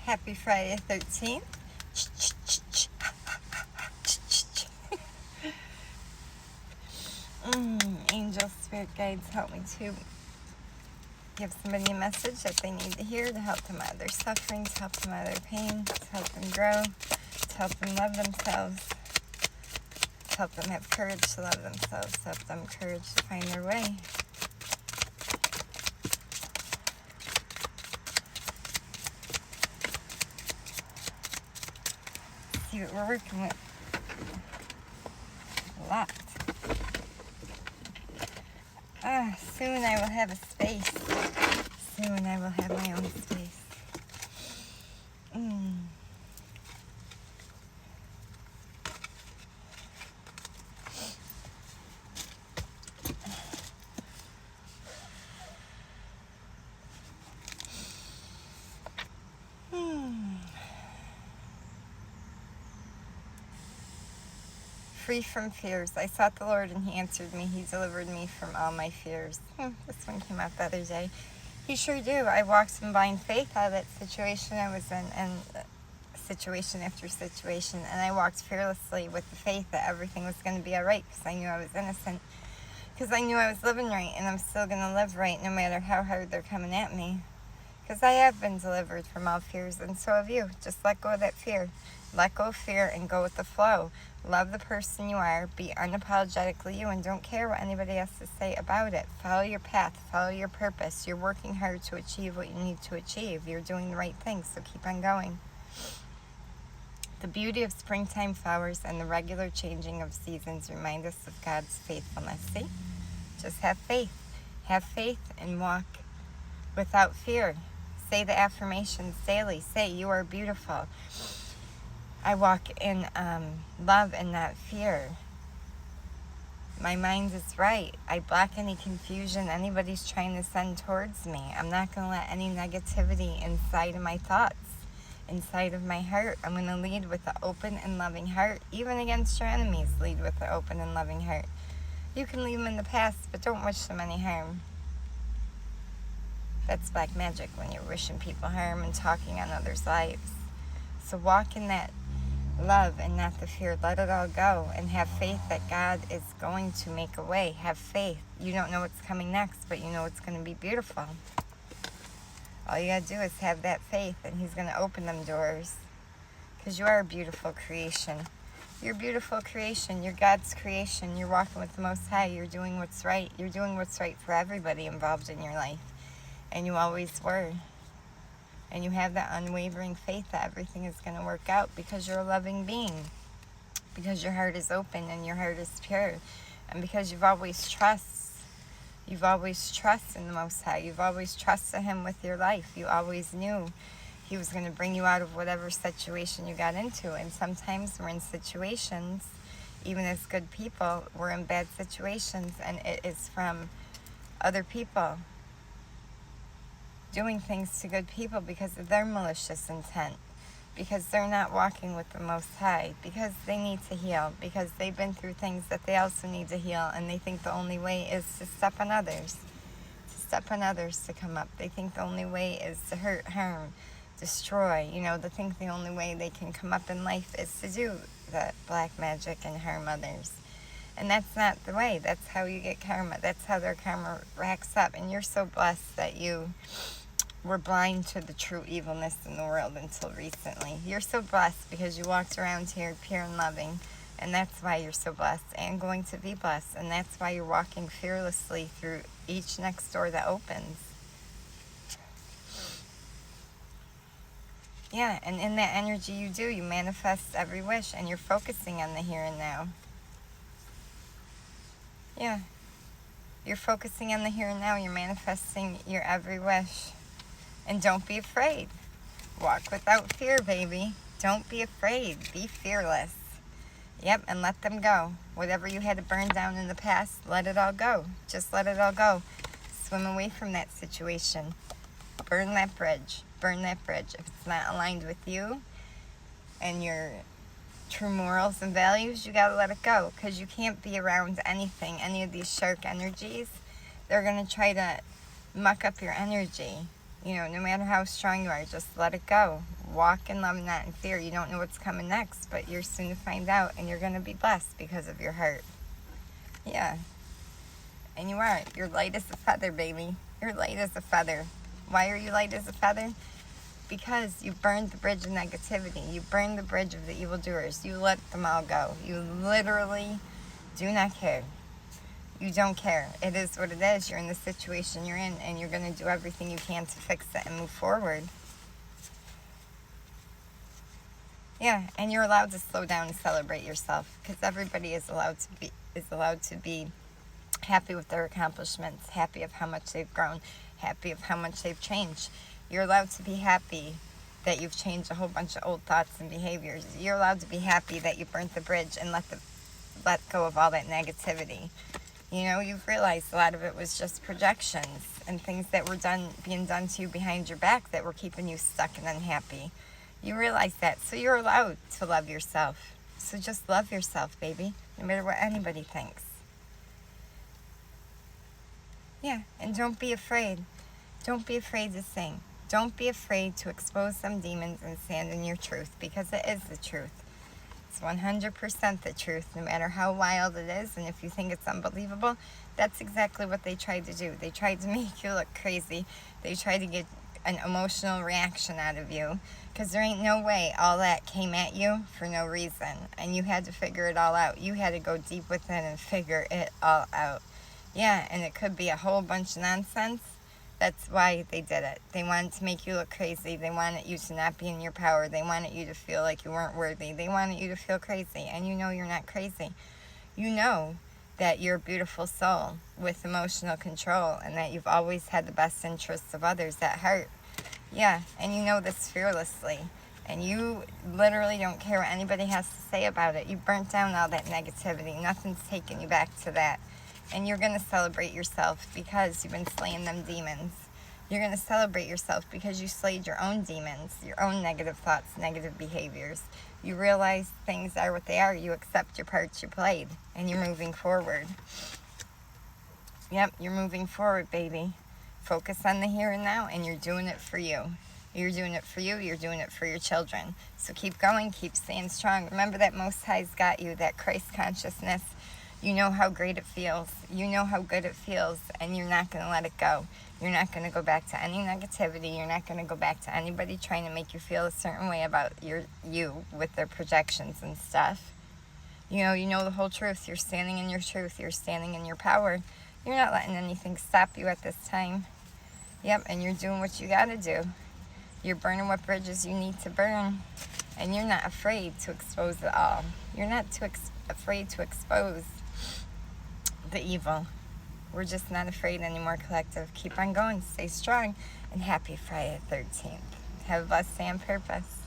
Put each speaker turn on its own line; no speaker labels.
Happy Friday 13th. Angel spirit guides, help me to give somebody a message that they need to hear to help them out of their suffering, to help them out of their pain, to help them grow, to help them love themselves, to help them have courage to love themselves, to help them courage to find their way. See what we're working with. A lot. Soon I will have a space. Soon I will have my own space. Free from fears. I sought the Lord and He answered me. He delivered me from all my fears. This one came out the other day. He sure do. I walked in blind faith out of that situation I was in, and situation after situation, and I walked fearlessly with the faith that everything was going to be all right, because I knew I was innocent, because I knew I was living right, and I'm still going to live right no matter how hard they're coming at me, because I have been delivered from all fears, and so have you. Just let go of that fear. Let go of fear and go with the flow. Love the person you are. Be unapologetically you, and don't care what anybody has to say about it. Follow your path. Follow your purpose. You're working hard to achieve what you need to achieve. You're doing the right thing, so keep on going. The beauty of springtime flowers and the regular changing of seasons remind us of God's faithfulness. See? Just have faith. Have faith and walk without fear. Say the affirmations daily. Say, you are beautiful. I walk in love and not fear. My mind is right. I block any confusion anybody's trying to send towards me. I'm not going to let any negativity inside of my thoughts, inside of my heart. I'm going to lead with an open and loving heart. Even against your enemies, lead with an open and loving heart. You can leave them in the past, but don't wish them any harm. That's black magic, when you're wishing people harm and talking on others' lives. So walk in that love and not the fear. Let it all go and have faith that God is going to make a way. Have faith. You don't know what's coming next, but you know it's going to be beautiful. All you got to do is have that faith, and He's going to open them doors, because you are a beautiful creation. You're a beautiful creation. You're God's creation. You're walking with the Most High. You're doing what's right. You're doing what's right for everybody involved in your life, and you always were. And you have that unwavering faith that everything is going to work out, because you're a loving being, because your heart is open and your heart is pure, and because you've always trust in the Most High. You've always trusted Him with your life. You always knew He was going to bring you out of whatever situation you got into. And sometimes we're in situations, even as good people, we're in bad situations, and it is from other people doing things to good people because of their malicious intent, because they're not walking with the Most High, because they need to heal, because they've been through things that they also need to heal, and they think the only way is to step on others to come up. They think the only way is to hurt, harm, destroy. They think the only way they can come up in life is to do the black magic and harm others. And that's not the way. That's how you get karma. That's how their karma racks up. And you're so blessed that you were blind to the true evilness in the world until recently. You're so blessed because you walked around here pure and loving. And that's why you're so blessed and going to be blessed. And that's why you're walking fearlessly through each next door that opens. Yeah, and in that energy you manifest every wish, and you're focusing on the here and now. Yeah. You're focusing on the here and now. You're manifesting your every wish. And don't be afraid. Walk without fear, baby. Don't be afraid. Be fearless. Yep, and let them go. Whatever you had to burn down in the past, let it all go. Just let it all go. Swim away from that situation. Burn that bridge. Burn that bridge. If it's not aligned with you and your true morals and values, you gotta let it go, because you can't be around anything, any of these shark energies. They're gonna try to muck up your energy. No matter how strong you are, just let it go. Walk in love, not in fear. You don't know what's coming next, but you're soon to find out, and you're going to be blessed because of your heart. Yeah. And you are. You're light as a feather, baby. You're light as a feather. Why are you light as a feather? Because you burned the bridge of negativity. You burned the bridge of the evildoers. You let them all go. You literally do not care. You don't care. It is what it is. You're in the situation you're in, and you're going to do everything you can to fix it and move forward. Yeah, and you're allowed to slow down and celebrate yourself, because everybody is allowed to be happy with their accomplishments, happy of how much they've grown, happy of how much they've changed. You're allowed to be happy that you've changed a whole bunch of old thoughts and behaviors. You're allowed to be happy that you burnt the bridge and let go of all that negativity. You know, you've realized a lot of it was just projections and things that were being done to you behind your back that were keeping you stuck and unhappy. You realize that, so you're allowed to love yourself. So just love yourself, baby, no matter what anybody thinks. Yeah, and don't be afraid. Don't be afraid to sing. Don't be afraid to expose some demons and stand in your truth, because it is the truth. It's 100% the truth, no matter how wild it is, and if you think it's unbelievable, that's exactly what they tried to do. They tried to make you look crazy. They tried to get an emotional reaction out of you, because there ain't no way all that came at you for no reason, and you had to figure it all out. You had to go deep within and figure it all out. Yeah, and it could be a whole bunch of nonsense. That's why they did it. They wanted to make you look crazy. They wanted you to not be in your power. They wanted you to feel like you weren't worthy. They wanted you to feel crazy, and you know you're not crazy. You know that you're a beautiful soul with emotional control, and that you've always had the best interests of others at heart. Yeah, and you know this fearlessly, and you literally don't care what anybody has to say about it. You burnt down all that negativity. Nothing's taking you back to that. And you're going to celebrate yourself because you've been slaying them demons. You're going to celebrate yourself because you slayed your own demons, your own negative thoughts, negative behaviors. You realize things are what they are. You accept your parts you played, and you're moving forward. Yep, you're moving forward, baby. Focus on the here and now, and you're doing it for you. You're doing it for you. You're doing it for your children. So keep going. Keep staying strong. Remember that Most High's got you, that Christ consciousness. You know how great it feels. You know how good it feels, and you're not going to let it go. You're not going to go back to any negativity. You're not going to go back to anybody trying to make you feel a certain way about you with their projections and stuff. You know the whole truth. You're standing in your truth. You're standing in your power. You're not letting anything stop you at this time. Yep, and you're doing what you got to do. You're burning what bridges you need to burn, and you're not afraid to expose it all. You're not afraid to expose the evil. We're just not afraid anymore, collective. Keep on going, stay strong, and happy Friday 13th. Have a blessed day on purpose.